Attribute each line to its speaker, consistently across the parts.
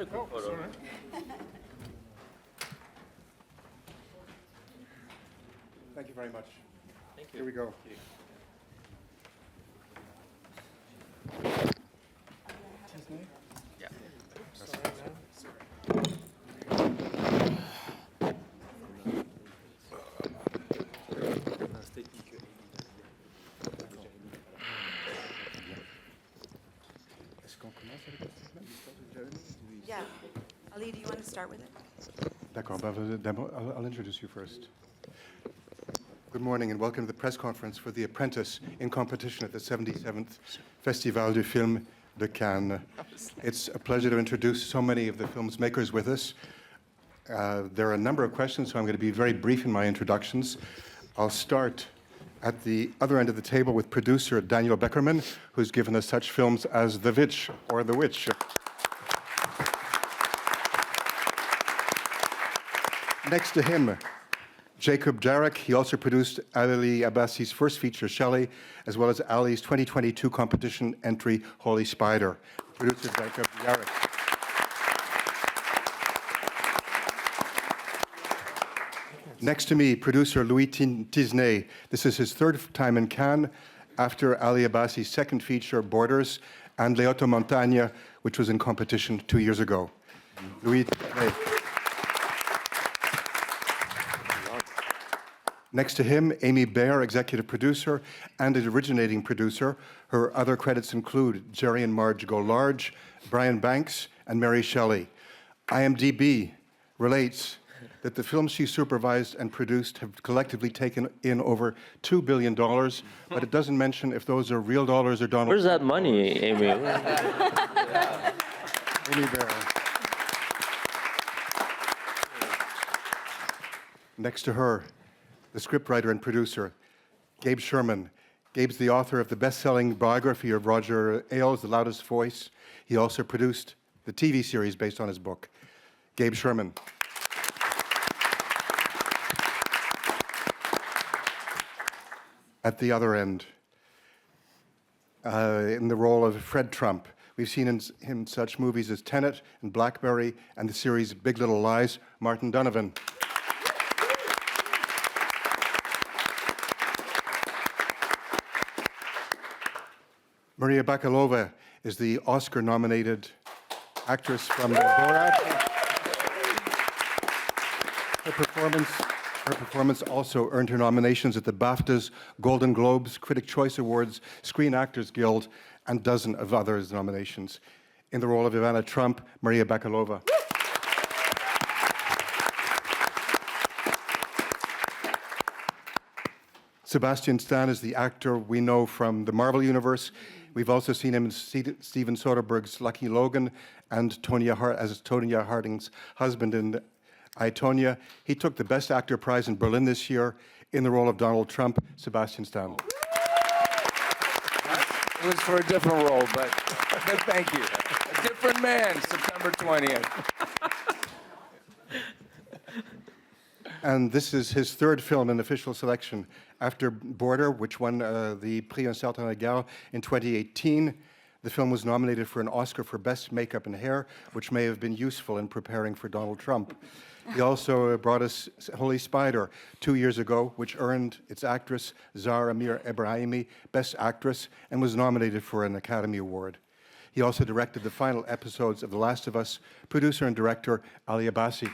Speaker 1: a group photo.
Speaker 2: Sorry. Thank you very much.
Speaker 1: Thank you.
Speaker 2: Here we go. Tisné?
Speaker 1: Yeah.
Speaker 3: Yeah. Ali, do you want to start with it?
Speaker 2: D'accord, I'll introduce you first. Good morning and welcome to the press conference for The Apprentice in competition at the 77th Festival du Film de Cannes. It's a pleasure to introduce so many of the film's makers with us. There are a number of questions, so I'm going to be very brief in my introductions. I'll start at the other end of the table with producer Daniel Bekerman, who's given us such films as The Witch or The Witch. Next to him, Jacob Jarek. He also produced Ali Abbasi's first feature, Shelley, as well as Ali's 2022 competition entry, Holy Spider. Producer Jacob Jarek. Next to me, producer Louis Tisné. This is his third time in Cannes after Ali Abbasi's second feature, Borders, and Le Haute Montagne, which was in competition 2 years ago. Louis Tisné. Next to him, Amy Baer, executive producer and an originating producer. Her other credits include Jerry and Marge Go Large, Brian Banks, and Mary Shelley. IMDb relates that the films she supervised and produced have collectively taken in over $2 billion, but it doesn't mention if those are real dollars or Donald.
Speaker 1: Where's that money, Amy?
Speaker 2: Amy Baer. Next to her, the scriptwriter and producer, Gabe Sherman. Gabe's the author of the best-selling biography of Roger Ailes, The Loudest Voice. He also produced the TV series based on his book. Gabe Sherman. At the other end, in the role of Fred Trump, we've seen him in such movies as Tenet and Blackberry and the series Big Little Lies, Martin Donovan. Maria Bakalova is the Oscar-nominated actress from Borat. Her performance also earned her nominations at the BAFTAs, Golden Globes, Critic Choice Awards, Screen Actors Guild, and a dozen of others nominations. In the role of Ivana Trump, Maria Bakalova. Sebastian Stan is the actor we know from the Marvel Universe. We've also seen him in Steven Soderbergh's Lucky Logan and as Tonya Harding's husband in I, Tonya. He took the Best Actor prize in Berlin this year in the role of Donald Trump, Sebastian Stan.
Speaker 4: It was for a different role, but thank you. A different man, September 20th.
Speaker 2: And this is his third film in official selection. After Border, which won the Prix Un Certain Regard in 2018, the film was nominated for an Oscar for Best Makeup and Hair, which may have been useful in preparing for Donald Trump. He also brought us Holy Spider 2 years ago, which earned its actress, Zahra Amir Ebrahimi, Best Actress, and was nominated for an Academy Award. He also directed the final episodes of The Last of Us, producer and director Ali Abbasi.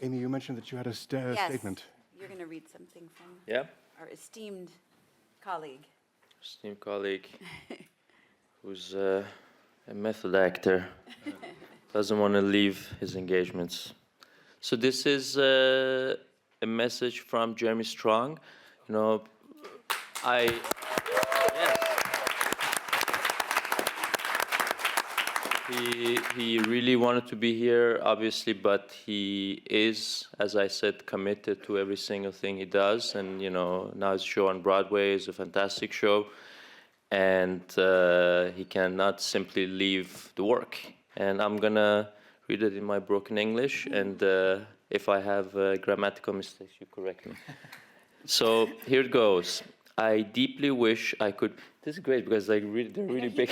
Speaker 2: Amy, you mentioned that you had a statement.
Speaker 3: You're going to read something from our esteemed colleague.
Speaker 1: Esteemed colleague, who's a method actor, doesn't want to leave his engagements. So this is a message from Jeremy Strong. You know, He really wanted to be here, obviously, but he is, as I said, committed to every single thing he does. And, you know, now his show on Broadway is a fantastic show. And he cannot simply leave the work. And I'm going to read it in my broken English. And if I have grammatical mistakes, you correct me. So here it goes. I deeply wish I could. This is great because they're really big.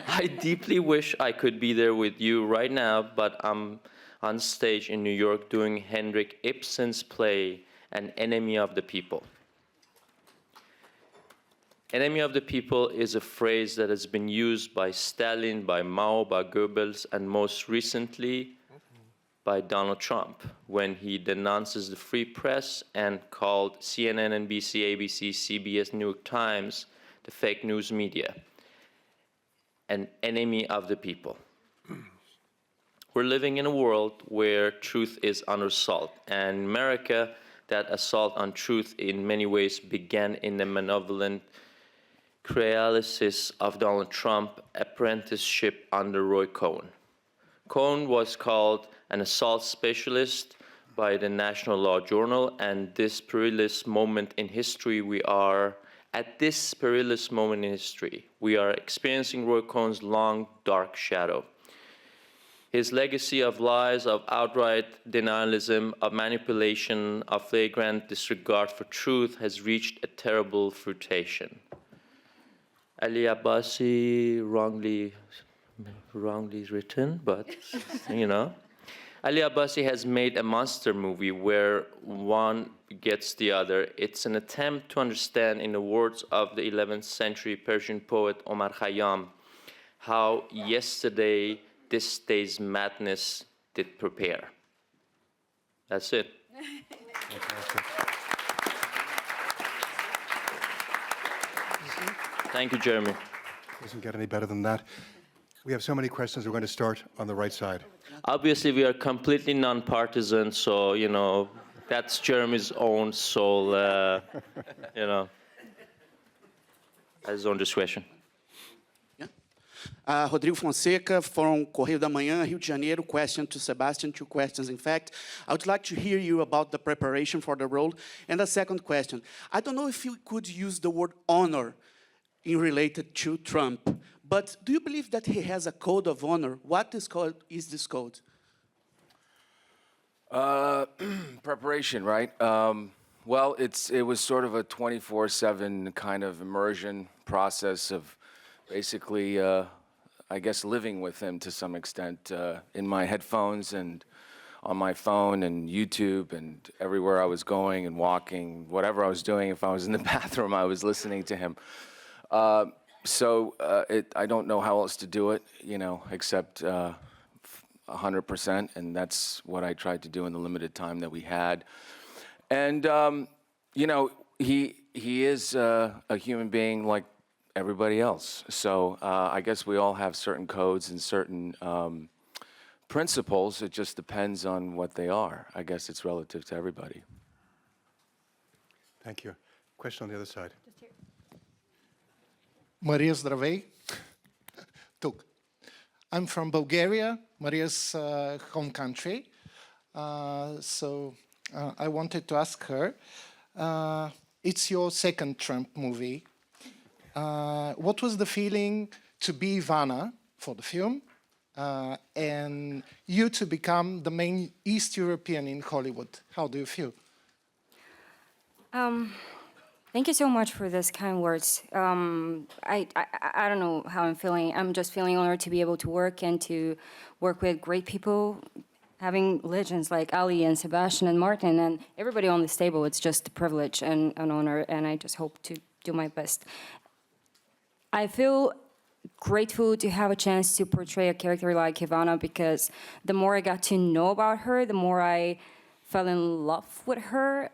Speaker 1: I deeply wish I could be there with you right now, but I'm on stage in New York doing Henrik Ibsen's play, An Enemy of the People. Enemy of the people is a phrase that has been used by Stalin, by Mao, by Goebbels, and most recently by Donald Trump when he denounces the free press and called CNN, NBC, ABC, CBS, New York Times the fake news media, an enemy of the people. We're living in a world where truth is under assault, and in America, that assault on truth in many ways began in the malevolent paralysis of Donald Trump apprenticeship under Roy Cohn. Cohn was called an assault specialist by the National Law Journal, and this perilous moment in history we are experiencing Roy Cohn's long, dark shadow. His legacy of lies, of outright denialism, of manipulation, of flagrant disregard for truth has reached a terrible fruition. Ali Abbasi, wrongly written, but, you know. Ali Abbasi has made a monster movie where one gets the other. It's an attempt to understand, in the words of the 11th century Persian poet Omar Khayyam, how yesterday this day's madness did prepare. That's it. Thank you, Jeremy.
Speaker 2: Doesn't get any better than that. We have so many questions. We're going to start on the right side.
Speaker 1: Obviously, we are completely non-partisan, so, you know, that's Jeremy's own soul, you know, his own discretion.
Speaker 5: Rodrigo Fonseca from Correio da Manhã, Rio de Janeiro. Question to Sebastian, 2 questions, in fact. I would like to hear you about the preparation for the role. And the second question, I don't know if you could use the word honor in related to Trump, but do you believe that he has a code of honor? What is this code?
Speaker 4: Preparation, right? Well, it was sort of a 24/7 kind of immersion process of basically, I guess, living with him to some extent in my headphones and on my phone and YouTube and everywhere I was going and walking, whatever I was doing. If I was in the bathroom, I was listening to him. I don't know how else to do it, you know, except 100%, and that's what I tried to do in the limited time that we had. And, you know, he is a human being like everybody else. So I guess we all have certain codes and certain principles. It just depends on what they are. I guess it's relative to everybody.
Speaker 2: Thank you. Question on the other side.
Speaker 6: Maria Zdravej. Tuk. I'm from Bulgaria, Maria's home country. So I wanted to ask her, it's your second Trump movie. What was the feeling to be Ivana for the film and you to become the main East European in Hollywood? How do you feel?
Speaker 7: Thank you so much for this kind words. I don't know how I'm feeling. I'm just feeling honored to be able to work and to work with great people, having legends like Ali and Sebastian and Martin and everybody on this table. It's just a privilege and an honor, and I just hope to do my best. I feel grateful to have a chance to portray a character like Ivana because the more I got to know about her, the more I fell in love with her.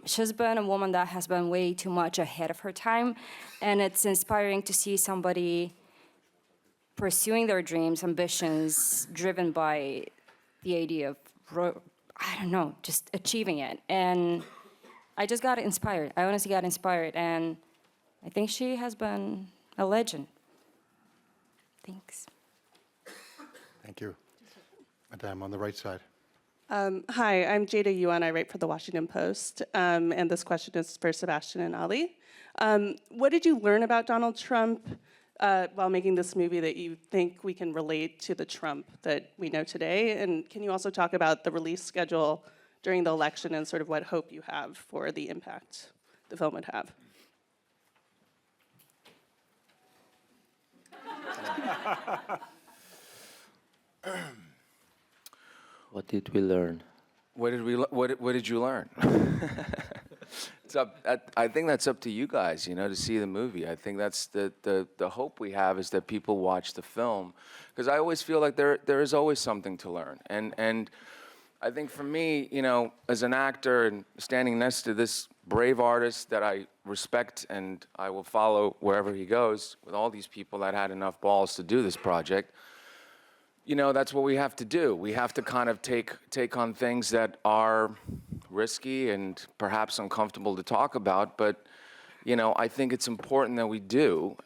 Speaker 7: She's been a woman that has been way too much ahead of her time, and it's inspiring to see somebody pursuing their dreams, ambitions, driven by the idea of, I don't know, just achieving it. And I just got inspired. I honestly got inspired, and I think she has been a legend. Thanks.
Speaker 2: Thank you. Madame, on the right side.
Speaker 8: Hi, I'm Jada Yuan. I write for The Washington Post, and this question is for Sebastian and Ali. What did you learn about Donald Trump while making this movie that you think we can relate to the Trump that we know today? And can you also talk about the release schedule during the election and sort of what hope you have for the impact the film would have.
Speaker 1: What did we learn?
Speaker 4: What did you learn? I think that's up to you guys, to see the movie. I think that's the hope we have is that people watch the film, because I always feel like there is always something to learn. And I think for me, as an actor and standing next to this brave artist that I respect and I will follow wherever he goes, with all these people that had enough balls to do this project, that's what we have to do. We have to kind of take on things that are risky and perhaps uncomfortable to talk about, but I think it's important that we do,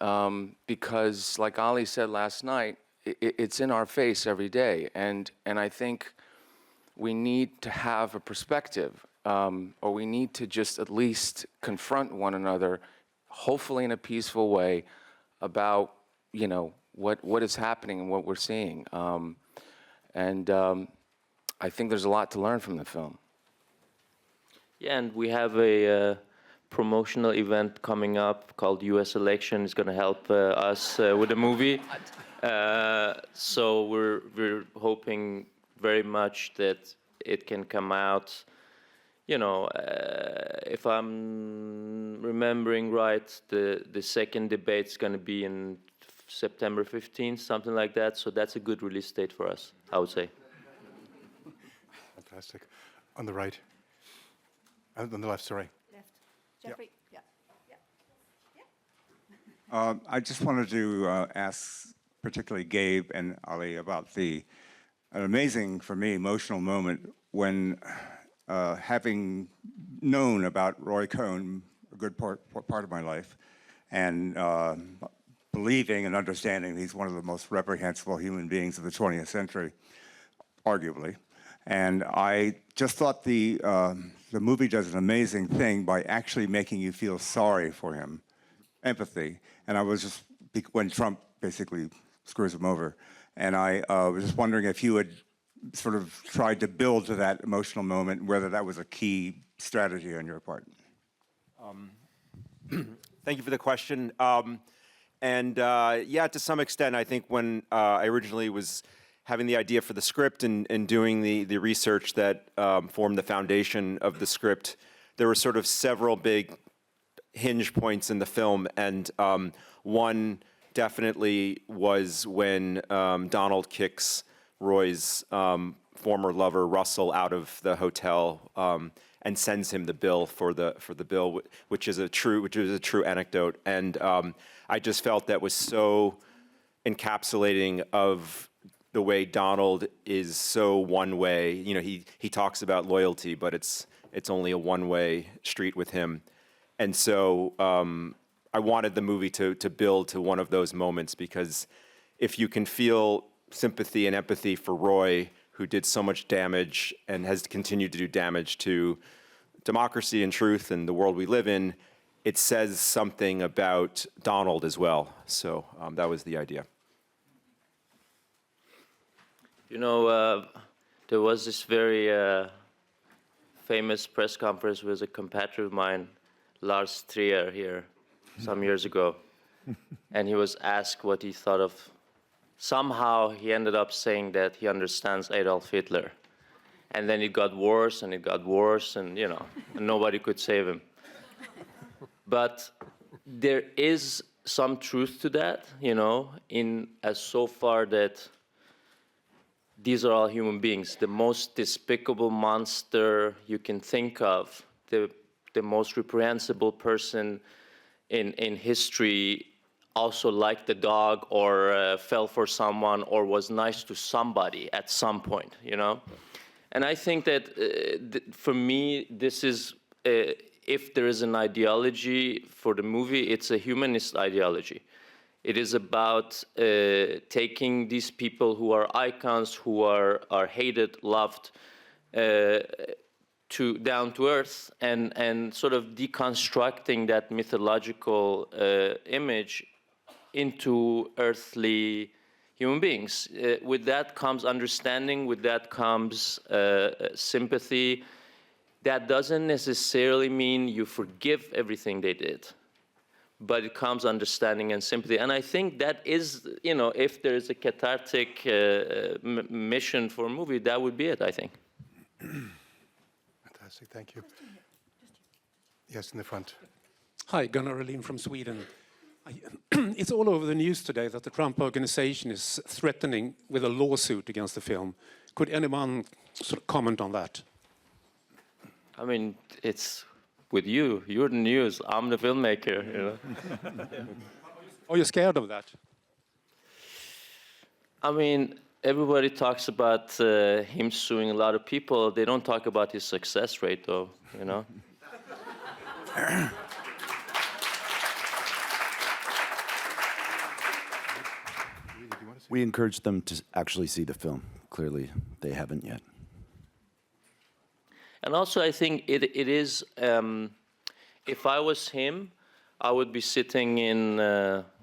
Speaker 4: because like Ali said last night, it's in our face every day, and I think we need to have a perspective, or we need to just at least confront one another, hopefully in a peaceful way, about what is happening and what we're seeing. I think there's a lot to learn from the film.
Speaker 1: Yeah, and we have a promotional event coming up called U.S. Election. It's going to help us with the movie. So we're hoping very much that it can come out. If I'm remembering right, the second debate's going to be in September 15th, something like that. So that's a good release date for us, I would say.
Speaker 2: Fantastic. On the right. On the left, sorry.
Speaker 3: Left. Jeffrey? Yeah.
Speaker 9: I just wanted to ask particularly Gabe and Ali about an amazing, for me, emotional moment when having known about Roy Cohn a good part of my life, and believing and understanding he's one of the most reprehensible human beings of the 20th century, arguably. And I just thought the movie does an amazing thing by actually making you feel sorry for him, empathy. And I was just, when Trump basically screws him over, and I was just wondering if you had sort of tried to build to that emotional moment, whether that was a key strategy on your part.
Speaker 10: Thank you for the question. Yeah, to some extent, I think when I originally was having the idea for the script and doing the research that formed the foundation of the script, there were sort of several big hinge points in the film, and one definitely was when Donald kicks Roy's former lover Russell out of the hotel and sends him the bill for the bill, which is a true anecdote, and I just felt that was so encapsulating of the way Donald is so one way. He talks about loyalty, but it's only a one-way street with him, and so I wanted the movie to build to one of those moments, because if you can feel sympathy and empathy for Roy, who did so much damage and has continued to do damage to democracy and truth and the world we live in, it says something about Donald as well. So that was the idea.
Speaker 1: There was this very famous press conference with a compatriot of mine, Lars Trier, here some years ago. And he was asked what he thought of. Somehow he ended up saying that he understands Adolf Hitler. And then it got worse and it got worse, and and nobody could save him. But there is some truth to that, in as so far that these are all human beings. The most despicable monster you can think of, the most reprehensible person in history, also liked the dog or fell for someone or was nice to somebody at some point, And I think that for me, this is, if there is an ideology for the movie, it's a humanist ideology. It is about taking these people who are icons, who are hated, loved, down to earth, and sort of deconstructing that mythological image into earthly human beings. With that comes understanding, with that comes sympathy, that doesn't necessarily mean you forgive everything they did, but it comes understanding and sympathy. And I think that is, you know, if there's a cathartic mission for a movie, that would be it, I think.
Speaker 2: Fantastic, thank you. Yes, in the front.
Speaker 11: Hi, Gunnar Elin from Sweden. It's all over the news today that the Trump organization is threatening with a lawsuit against the film. Could anyone sort of comment on that?
Speaker 1: I mean, it's with you. You're the news. I'm the filmmaker, you know.
Speaker 11: Are you scared of that?
Speaker 1: I mean, everybody talks about him suing a lot of people. They don't talk about his success rate, though, you know.
Speaker 12: We encourage them to actually see the film. Clearly, they haven't yet.
Speaker 1: And also, I think it is, if I was him, I would be sitting in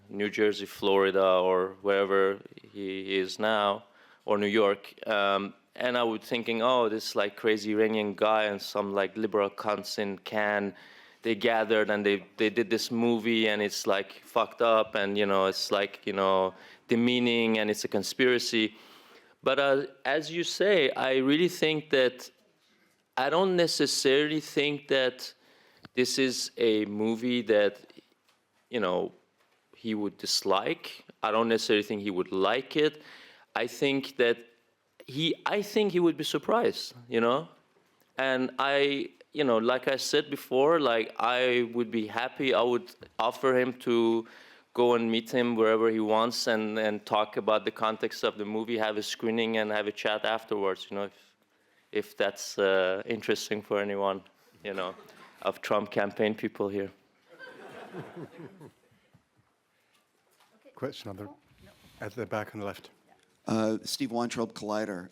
Speaker 1: New Jersey, Florida, or wherever he is now, or New York, and I would thinking, oh, this like crazy Iranian guy and some like liberal cunts in Cannes, they gathered and they did this movie and it's like fucked up and, you know, it's like, you know, demeaning and it's a conspiracy. But as you say, I really think that I don't necessarily think that this is a movie that, you know, he would dislike. I don't necessarily think he would like it. I think that I think he would be surprised, you know? And you know, like I said before, like I would be happy. I would offer him to go and meet him wherever he wants and talk about the context of the movie, have a screening and have a chat afterwards, you know, if that's interesting for anyone, you know, of Trump campaign people here.
Speaker 2: Question at the back on the left.
Speaker 13: Steve Weintraub, Collider.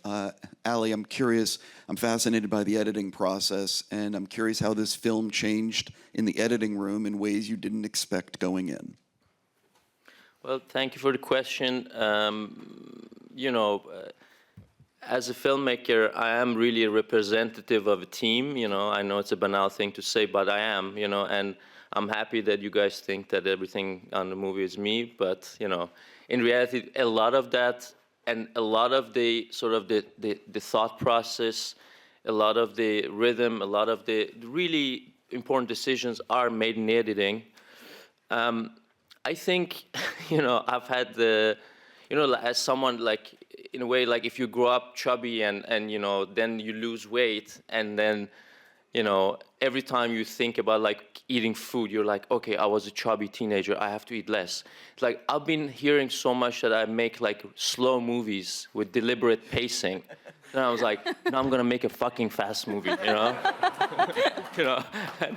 Speaker 13: Ali, I'm curious, I'm fascinated by the editing process, and I'm curious how this film changed in the editing room in ways you didn't expect going in.
Speaker 1: Well, thank you for the question. You know, as a filmmaker, I am really a representative of a team, you know. I know it's a banal thing to say, but I am, you know, and I'm happy that you guys think that everything on the movie is me, but, you know, in reality, a lot of that and a lot of the sort of the thought process, a lot of the rhythm, a lot of the really important decisions are made in editing. I think, you know, I've had the, you know, as someone like, in a way, like if you grow up chubby and you know, then you lose weight and then, you know, every time you think about like eating food, you're like, okay, I was a chubby teenager, I have to eat less. It's like, I've been hearing so much that I make like slow movies with deliberate pacing. And I was like, now I'm gonna make a fucking fast movie, you know? You know, and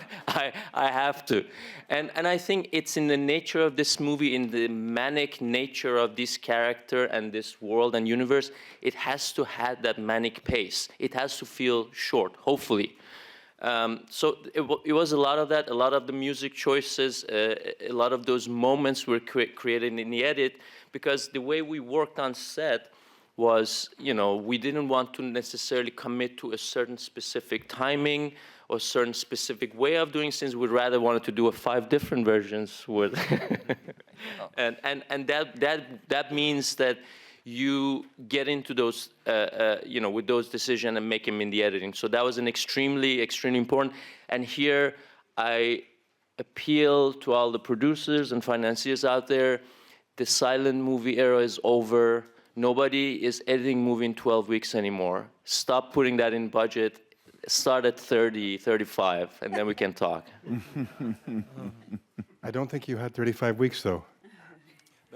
Speaker 1: I have to. And I think it's in the nature of this movie, in the manic nature of this character and this world and universe, it has to have that manic pace. It has to feel short, hopefully. So it was a lot of that, a lot of the music choices, a lot of those moments were created in the edit, because the way we worked on set was, you know, we didn't want to necessarily commit to a certain specific timing or certain specific way of doing things. We'd rather wanted to do 5 different versions with, and that means that you get into those, you know, with those decisions and make them in the editing. So that was an extremely important. And here I appeal to all the producers and financiers out there. The silent movie era is over. Nobody is editing movie in 12 weeks anymore. Stop putting that in budget. Start at 30, 35, and then we can talk.
Speaker 2: I don't think you had 35 weeks, though.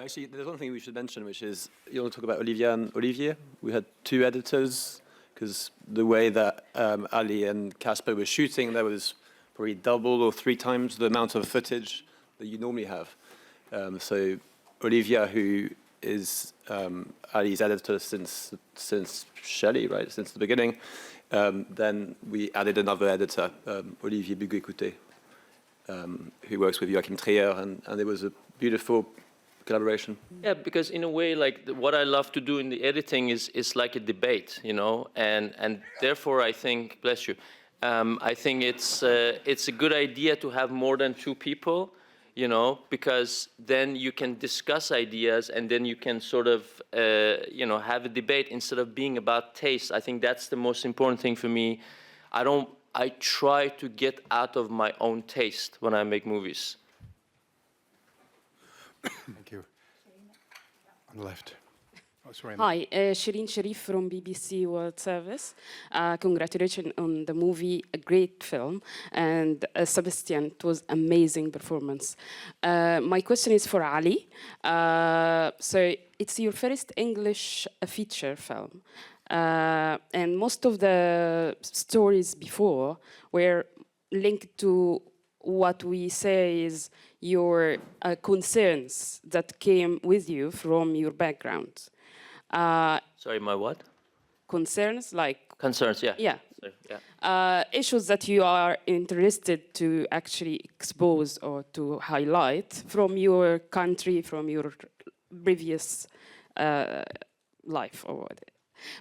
Speaker 14: Actually, there's one thing we should mention, which is, you want to talk about Olivia and Olivier? We had 2 editors, because the way that Ali and Casper were shooting, there was probably double or 3 times the amount of footage that you normally have. So Olivia, who is Ali's editor since Shelley, right, since the beginning, then we added another editor, Olivier Buguécouté, who works with Joachim Trier, and it was a beautiful collaboration.
Speaker 1: Yeah, because in a way, like what I love to do in the editing is like a debate, you know, and therefore I think, bless you, I think it's a good idea to have more than 2 people, you know, because then you can discuss ideas and then you can sort of, you know, have a debate instead of being about taste. I think that's the most important thing for me. I try to get out of my own taste when I make movies.
Speaker 2: Thank you. On the left. Oh, sorry.
Speaker 15: Hi, Shireen Sharif from BBC World Service. Congratulations on the movie, a great film. And Sebastian, it was amazing performance. My question is for Ali. So it's your first English feature film. And most of the stories before were linked to what we say is your concerns that came with you from your background.
Speaker 1: Sorry, my what?
Speaker 15: Concerns, like...
Speaker 1: Concerns, yeah.
Speaker 15: Yeah.
Speaker 1: Sorry, yeah.
Speaker 15: Issues that you are interested to actually expose or to highlight from your country, from your previous life or whatever.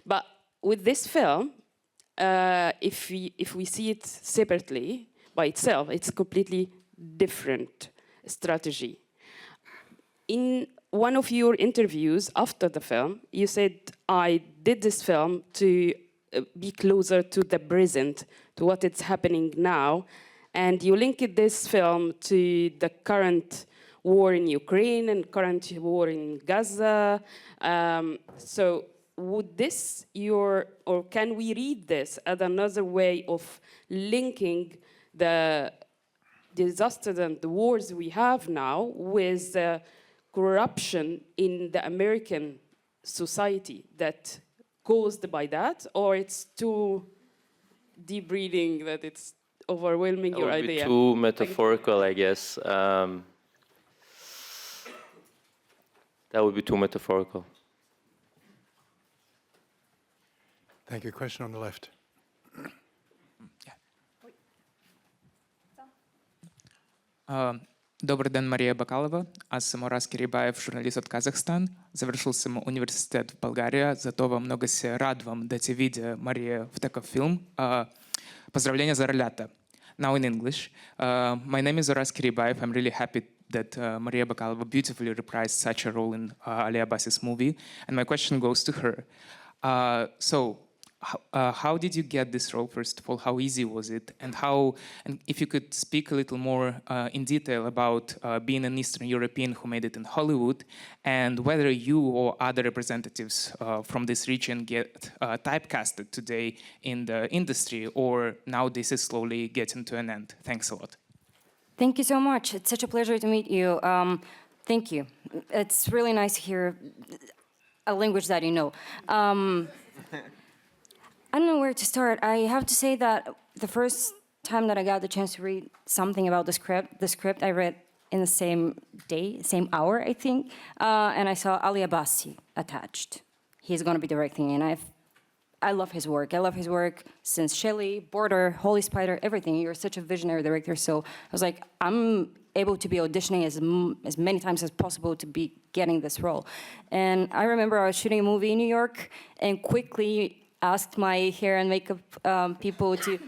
Speaker 15: But with this film, if we see it separately, by itself, it's a completely different strategy. In one of your interviews after the film, you said, I did this film to be closer to the present, to what is happening now. And you linked this film to the current war in Ukraine and current war in Gaza. So would this or can we read this as another way of linking the disasters and the wars we have now with corruption in the American society that caused by that, or it's too deep reading that it's overwhelming your idea?
Speaker 1: That would be too metaphorical, I guess. That would be too metaphorical.
Speaker 2: Thank you. Question on the left.
Speaker 16: Добрий день, Мария Бакалова. Аз Мурас Кирибаев, журналист от Казахстан. Завершил съм университет в България, затова много се радвам да те видя, Мария, в такъв филм. Поздравления за ролята. Now in English. My name is Uras Kiribayev. I'm really happy that Maria Bakalova beautifully reprised such a role in Ali Abbasi's movie. And my question goes to her. How did you get this role, first of all? How easy was it? And if you could speak a little more in detail about being an Eastern European who made it in Hollywood, and whether you or other representatives from this region get typecasted today in the industry, or now this is slowly getting to an end. Thanks a lot.
Speaker 7: Thank you so much. It's such a pleasure to meet you. Thank you. It's really nice to hear a language that you know. I don't know where to start. I have to say that the first time that I got the chance to read something about the script I read in the same day, same hour, I think, and I saw Ali Abbasi attached. He's going to be directing, and I love his work. I love his work since Shelley, Border, Holy Spider, everything. You're such a visionary director, so I was like, I'm able to be auditioning as many times as possible to be getting this role. And I remember I was shooting a movie in New York and quickly asked my hair and makeup people to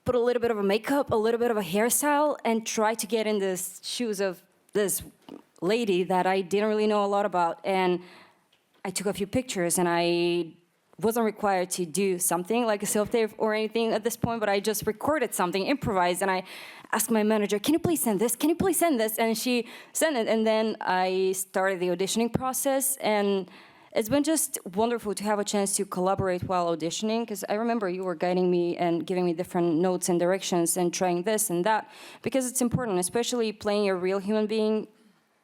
Speaker 7: put a little bit of a makeup, a little bit of a hairstyle, and try to get in the shoes of this lady that I didn't really know a lot about. And I took a few pictures, and I wasn't required to do something like a self-tape or anything at this point, but I just recorded something, improvised, and I asked my manager, can you please send this? Can you please send this? And she sent it, and then I started the auditioning process, and it's been just wonderful to have a chance to collaborate while auditioning, because I remember you were guiding me and giving me different notes and directions and trying this and that, because it's important, especially playing a real human being.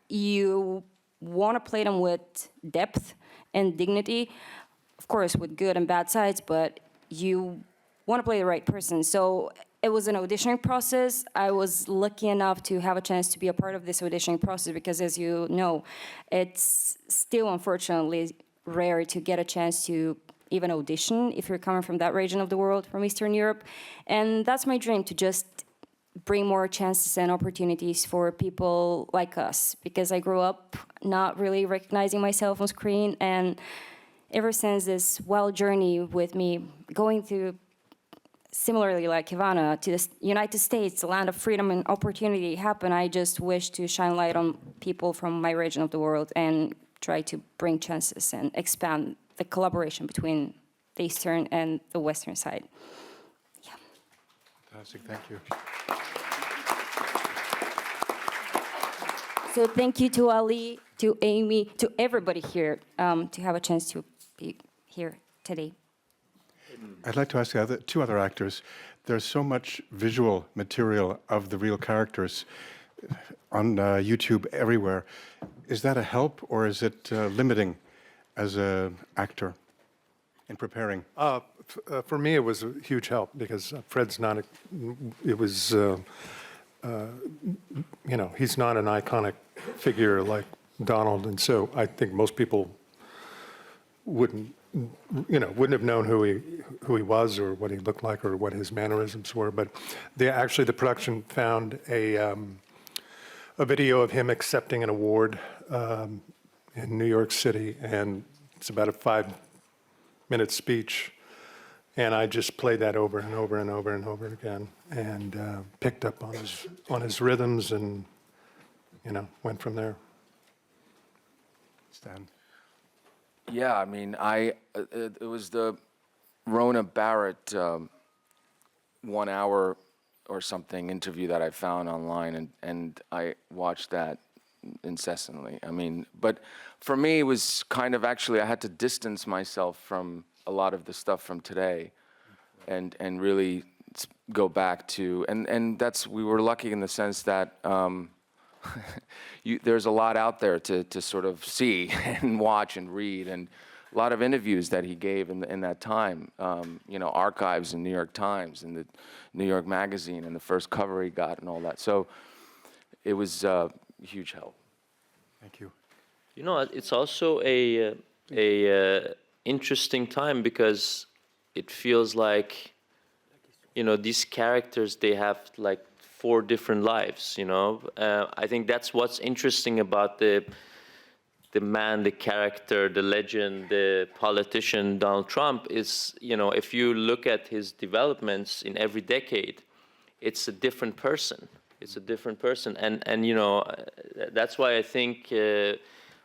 Speaker 7: You want to play them with depth and dignity, of course, with good and bad sides, but you want to play the right person. So it was an auditioning process. I was lucky enough to have a chance to be a part of this auditioning process because, as you know, it's still unfortunately rare to get a chance to even audition if you're coming from that region of the world, from Eastern Europe. And that's my dream, to just bring more chances and opportunities for people like us, because I grew up not really recognizing myself on screen, and ever since this wild journey with me going through similarly like Ivana, to the United States, the land of freedom and opportunity happen, I just wish to shine light on people from my region of the world and try to bring chances and expand the collaboration between the Eastern and the Western side. Yeah.
Speaker 2: Fantastic, thank you.
Speaker 7: So thank you to Ali, to Amy, to everybody here to have a chance to be here today.
Speaker 2: I'd like to ask the two other actors. There's so much visual material of the real characters on YouTube everywhere. Is that a help or is it limiting as an actor in preparing?
Speaker 17: For me, it was a huge help because Fred's not, he's not an iconic figure like Donald, and so I think most people wouldn't have known who he was or what he looked like or what his mannerisms were. But actually, the production found a video of him accepting an award in New York City, and it's about a 5-minute speech. And I just played that over and over and over and over again, and picked up on his rhythms, and went from there.
Speaker 2: Stan.
Speaker 4: Yeah, I mean, it was the Rona Barrett 1 hour or something interview that I found online, and I watched that incessantly. I mean, but for me, it was kind of actually I had to distance myself from a lot of the stuff from today, and really go back to and we were lucky in the sense that there's a lot out there to sort of see and watch and read, and a lot of interviews that he gave in that time, archives in New York Times and the New York Magazine and the first cover he got and all that. So it was a huge help.
Speaker 2: Thank you.
Speaker 1: It's also a interesting time because it feels like, these characters, they have like 4 different lives, I think that's what's interesting about the man, the character, the legend, the politician, Donald Trump is, if you look at his developments in every decade, it's a different person. It's a different person. And that's why I think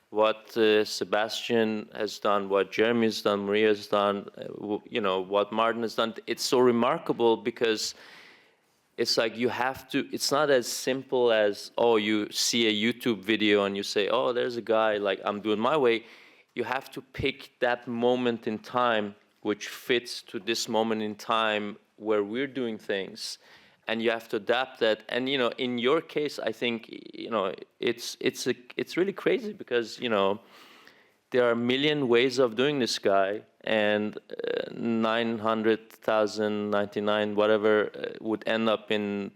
Speaker 1: what Sebastian has done, what Jeremy has done, Maria has done, what Martin has done, it's so remarkable because it's like you have to, it's not as simple as, you see a YouTube video and you say, there's a guy, like I'm doing my way. You have to pick that moment in time which fits to this moment in time where we're doing things. And you have to adapt that. And, in your case, I think, it's really crazy because, there are a million ways of doing this guy, and 900,099 whatever would end up in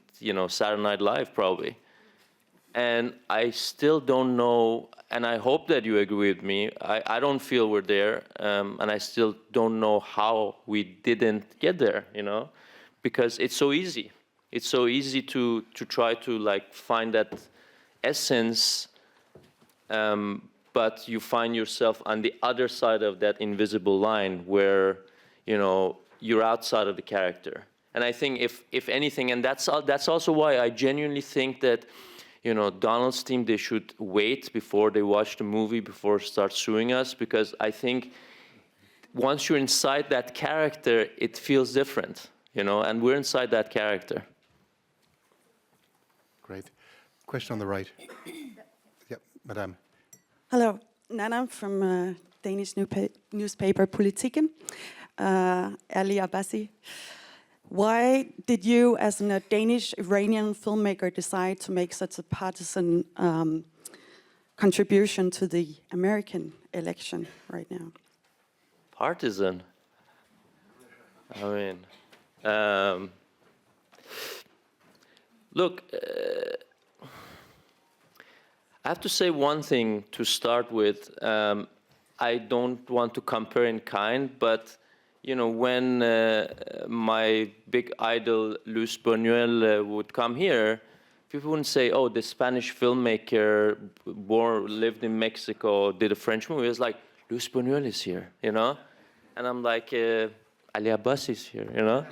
Speaker 1: Saturday Night Live probably. And I still don't know, and I hope that you agree with me. I don't feel we're there, and I still don't know how we didn't get there. Because it's so easy. It's so easy to try to find that essence. But you find yourself on the other side of that invisible line where, you're outside of the character. And I think if anything, and that's also why I genuinely think that, Donald's team, they should wait before they watch the movie, before start suing us, because I think once you're inside that character, it feels different, and we're inside that character.
Speaker 2: Great. Question on the right. Yep, Madame.
Speaker 18: Hello, Nana from Danish newspaper Politiken. Ali Abbasi. Why did you, as a Danish-Iranian filmmaker, decide to make such a partisan contribution to the American election right now?
Speaker 1: Partisan? I mean, look, I have to say one thing to start with. I don't want to compare in kind, but when my big idol Luis Buñuel would come here, people wouldn't say, the Spanish filmmaker lived in Mexico, did a French movie. It's like, Luis Buñuel is here, And I'm like, I Ali Abbasi's here, you know?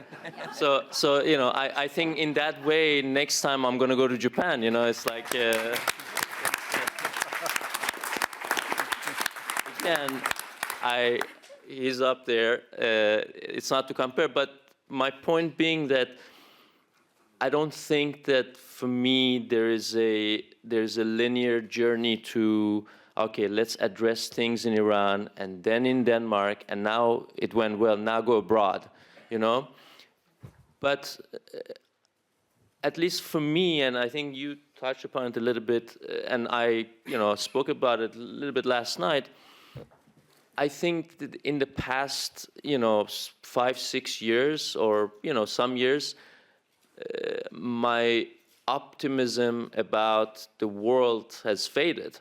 Speaker 1: So you know, I think in that way, next time I'm going to go to Japan, you know, it's like, again, he's up there. It's not to compare, but my point being that I don't think that for me there's a linear journey to, okay, let's address things in Iran and then in Denmark, and now it went well, now go abroad, you know? But at least for me, and I think you touched upon it a little bit, and I, you know, spoke about it a little bit last night, I think that in the past, you know, 5, 6 years, or, you know, some years, my optimism about the world has faded.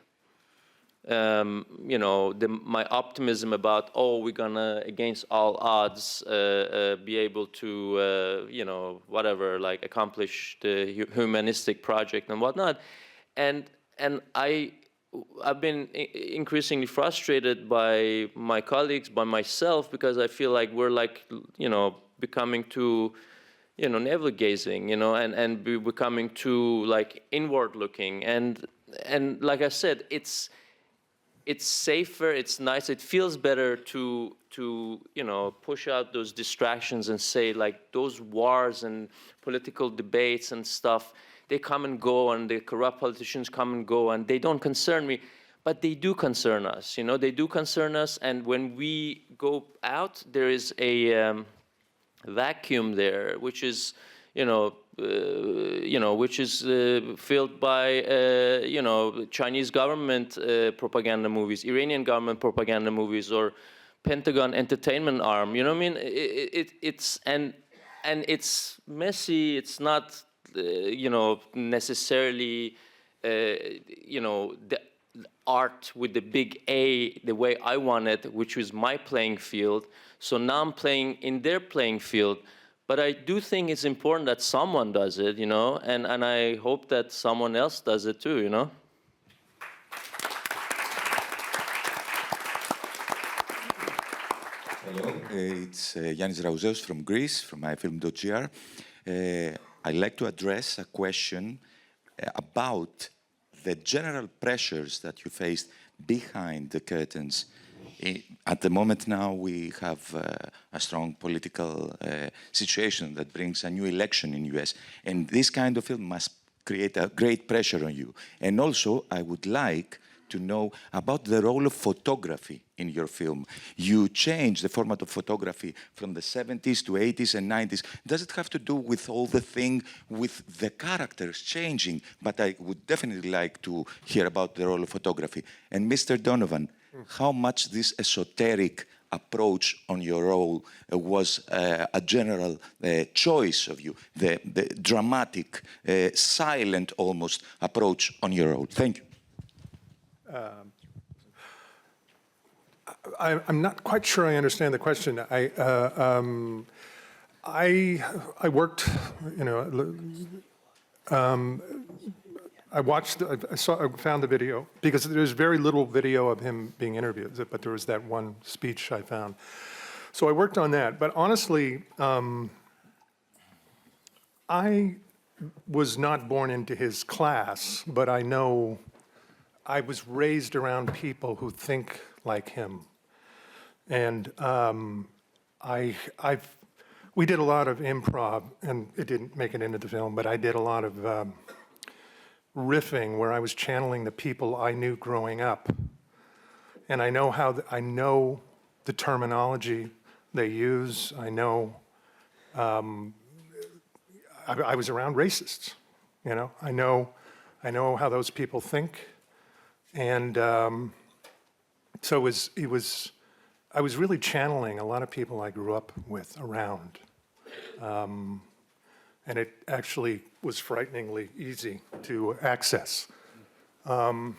Speaker 1: You know, my optimism about, oh, we're gonna, against all odds, be able to, you know, whatever, like accomplish the humanistic project and whatnot. And I've been increasingly frustrated by my colleagues, by myself, because I feel like we're like, you know, becoming too, you know, navel-gazing, you know, and becoming too like inward-looking. And like I said, it's safer, it's nice, it feels better to you know, push out those distractions and say like those wars and political debates and stuff, they come and go, and the corrupt politicians come and go, and they don't concern me, but they do concern us, you know, they do concern us. And when we go out, there is a vacuum there, which is, which is filled by, you know, Chinese government propaganda movies, Iranian government propaganda movies, or Pentagon entertainment arm. You know what I mean? It's it's messy. It's not, you know, necessarily, you know, the art with the big A, the way I want it, which was my playing field. So now I'm playing in their playing field. But I do think it's important that someone does it, you know, and I hope that someone else does it too, you know.
Speaker 19: Hello, it's Yannis Raouzeos from Greece, from myfilm.gr. I'd like to address a question about the general pressures that you faced behind the curtains. At the moment now, we have a strong political situation that brings a new election in the US, and this kind of film must create a great pressure on you. And also, I would like to know about the role of photography in your film. You changed the format of photography from the 70s to 80s and 90s. Does it have to do with all the thing with the characters changing? But I would definitely like to hear about the role of photography. And Mr. Donovan, how much this esoteric approach on your role was a general choice of you, the dramatic, silent almost approach on your role? Thank you.
Speaker 17: I'm not quite sure I understand the question. I worked, you know, I found the video, because there's very little video of him being interviewed, but there was that one speech I found. So I worked on that, but honestly, I was not born into his class, but I know I was raised around people who think like him. And we did a lot of improv, and it didn't make it into the film, but I did a lot of riffing where I was channeling the people I knew growing up. And I know I know the terminology they use. I know, I was around racists, you know. I know how those people think. And so I was really channeling a lot of people I grew up with around. And it actually was frighteningly easy to access. You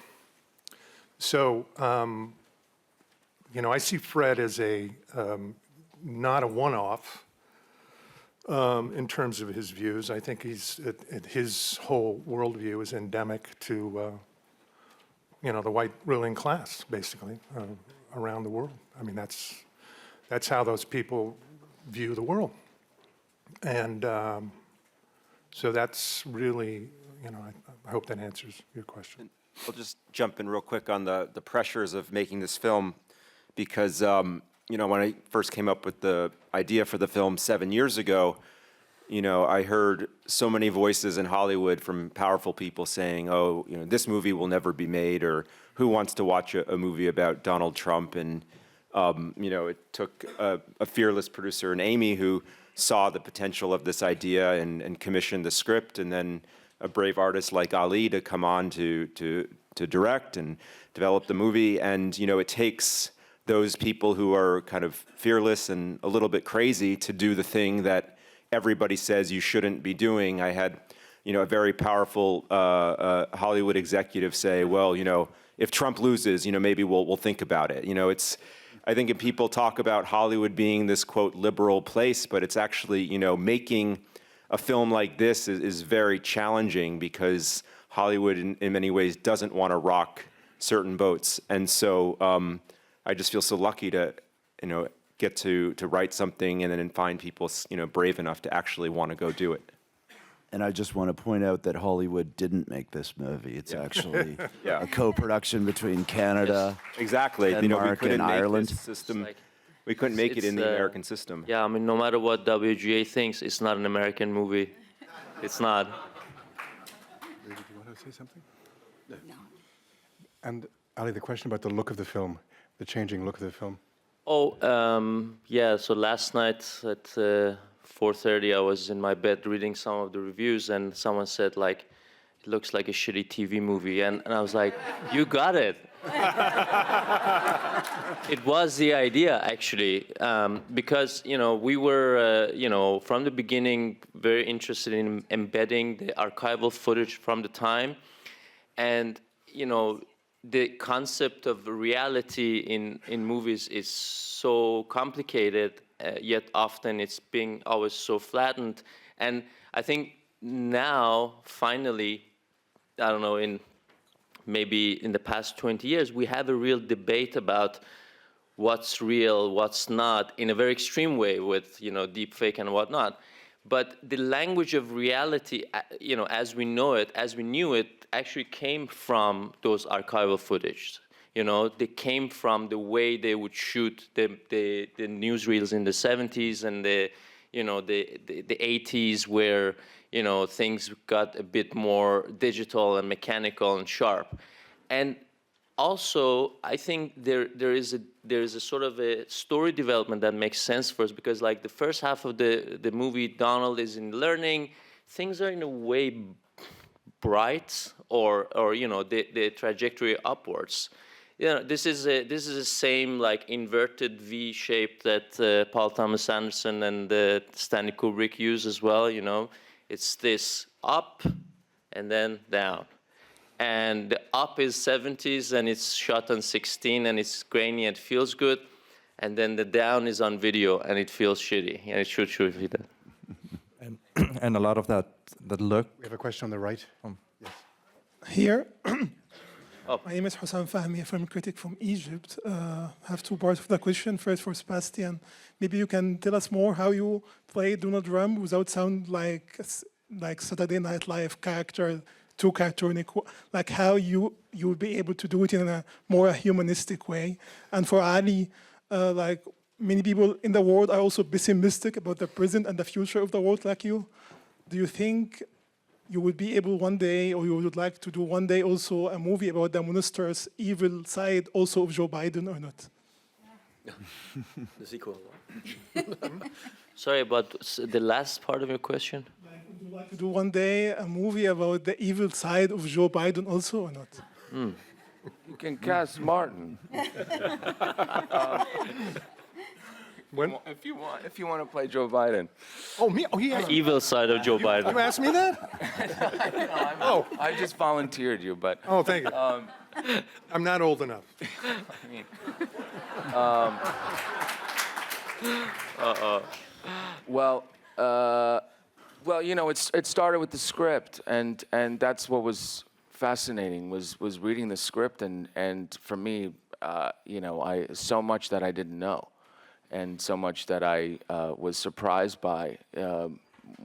Speaker 17: know, I see Fred as not a one-off in terms of his views. I think his whole worldview is endemic to, you know, the white ruling class, basically, around the world. I mean, that's how those people view the world. And so that's really, I hope that answers your question.
Speaker 10: I'll just jump in real quick on the pressures of making this film, because when I first came up with the idea for the film 7 years ago, I heard so many voices in Hollywood from powerful people saying, "Oh, this movie will never be made," or "Who wants to watch a movie about Donald Trump?" And it took a fearless producer, and Amy, who saw the potential of this idea and commissioned the script, and then a brave artist like Ali to come on to direct and develop the movie. And it takes those people who are kind of fearless and a little bit crazy to do the thing that everybody says you shouldn't be doing. I had a very powerful Hollywood executive say, "Well, if Trump loses, maybe we'll think about it." I think if people talk about Hollywood being this, quote, liberal place, but it's actually, making a film like this is very challenging, because Hollywood in many ways doesn't want to rock certain boats. And so I just feel so lucky to, get to write something and then find people, brave enough to actually want to go do it.
Speaker 12: And I just want to point out that Hollywood didn't make this movie. It's actually a co-production between Canada,
Speaker 10: exactly,
Speaker 12: Denmark, and Ireland.
Speaker 10: We couldn't make it in the American system.
Speaker 1: Yeah, I mean, no matter what WGA thinks, it's not an American movie. It's not.
Speaker 2: Do you want to say something? No. And Ali, the question about the look of the film, the changing look of the film.
Speaker 1: Oh, yeah, so last night at 4:30, I was in my bed reading some of the reviews, and someone said, it looks like a shitty TV movie. And I was like, you got it. It was the idea, actually, because, we were, from the beginning, very interested in embedding the archival footage from the time. And, the concept of reality in movies is so complicated, yet often it's being always so flattened. And I think now, finally, I don't know, maybe in the past 20 years, we have a real debate about what's real, what's not, in a very extreme way with, deep fake and whatnot. But the language of reality, as we know it, as we knew it, actually came from those archival footage. They came from the way they would shoot the newsreels in the 70s and the 80s, where things got a bit more digital and mechanical and sharp. And also, I think there is a sort of a story development that makes sense for us, because the first half of the movie, Donald is in learning. Things are in a way bright, or the trajectory upwards. This is the same inverted V shape that Paul Thomas Anderson and Stanley Kubrick use as well. It's this up and then down. And the up is 70s, and it's shot on 16, and it's grainy and feels good. And then the down is on video, and it feels shitty, and it should be that.
Speaker 20: And a lot of that look.
Speaker 2: We have a question on the right. Yes.
Speaker 21: Here. My name is Hussam Fahmi, a film critic from Egypt. I have two parts of the question. First, for Sebastian, maybe you can tell us more how you play Donald Trump without sound like Saturday Night Live character, too cartoonic, how you will be able to do it in a more humanistic way. And for Ali, many people in the world are also pessimistic about the present and the future of the world like you. Do you think you will be able one day, or you would like to do one day also a movie about the monstrous evil side also of Joe Biden, or not?
Speaker 14: The sequel.
Speaker 1: Sorry, but the last part of your question?
Speaker 21: Would you like to do one day a movie about the evil side of Joe Biden also, or not?
Speaker 4: You can cast Martin. If you want to play Joe Biden.
Speaker 2: Oh, me? Oh, yeah.
Speaker 1: Evil side of Joe Biden.
Speaker 2: You asked me that?
Speaker 4: I just volunteered you, but.
Speaker 17: Oh, thank you. I'm not old enough.
Speaker 4: It started with the script, and that's what was fascinating, was reading the script, and for me, so much that I didn't know. and so much that I was surprised by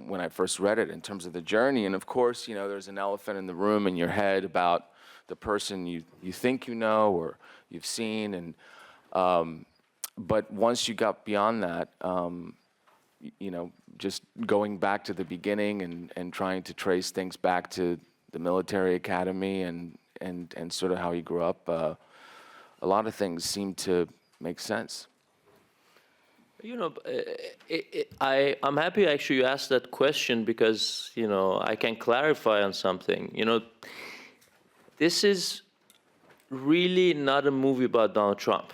Speaker 4: when I first read it in terms of the journey. And of course, you know, there's an elephant in the room in your head about the person you think you know or you've seen. And but once you got beyond that, you know, just going back to the beginning and trying to trace things back to the military academy and sort of how he grew up, a lot of things seem to make sense.
Speaker 1: You know, I'm happy actually you asked that question because, you know, I can clarify on something. You know, this is really not a movie about Donald Trump.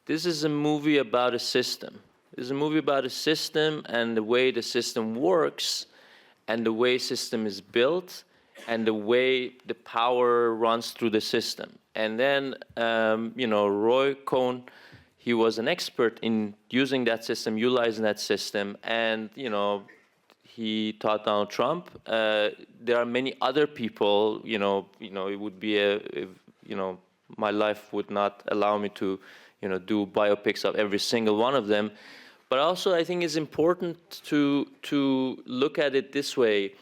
Speaker 1: This is a movie about a system. This is a movie about a system and the way the system works and the way system is built and the way the power runs through the system. And then, you know, Roy Cohn, he was an expert in using that system, utilizing that system, and, you know, he taught Donald Trump. There are many other people, you know, it would be you know, my life would not allow me to, you know, do biopics of every single one of them. But also, I think it's important to look at it this way.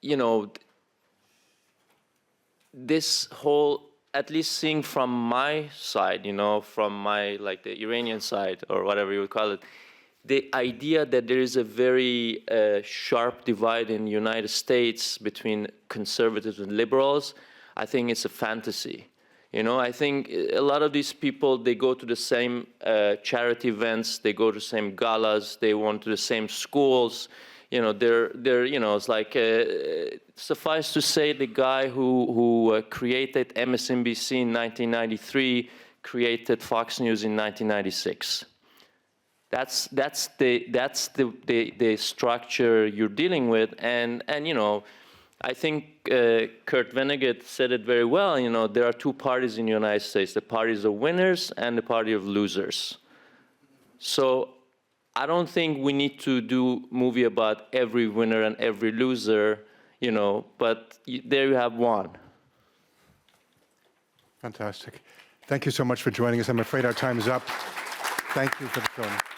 Speaker 1: You know, this whole, at least seeing from my side, you know, from my, like the Iranian side or whatever you would call it, the idea that there is a very sharp divide in the United States between conservatives and liberals, I think it's a fantasy. You know, I think a lot of these people, they go to the same charity events, they go to the same galas, they went to the same schools. You know, they're you know, it's like, suffice to say, the guy who created MSNBC in 1993 created Fox News in 1996. That's the structure you're dealing with, and you know, I think Kurt Vonnegut said it very well. You know, there are two parties in the United States: the parties of winners and the party of losers. So I don't think we need to do a movie about every winner and every loser, you know, but there you have one.
Speaker 2: Fantastic. Thank you so much for joining us. I'm afraid our time is up. Thank you for the film.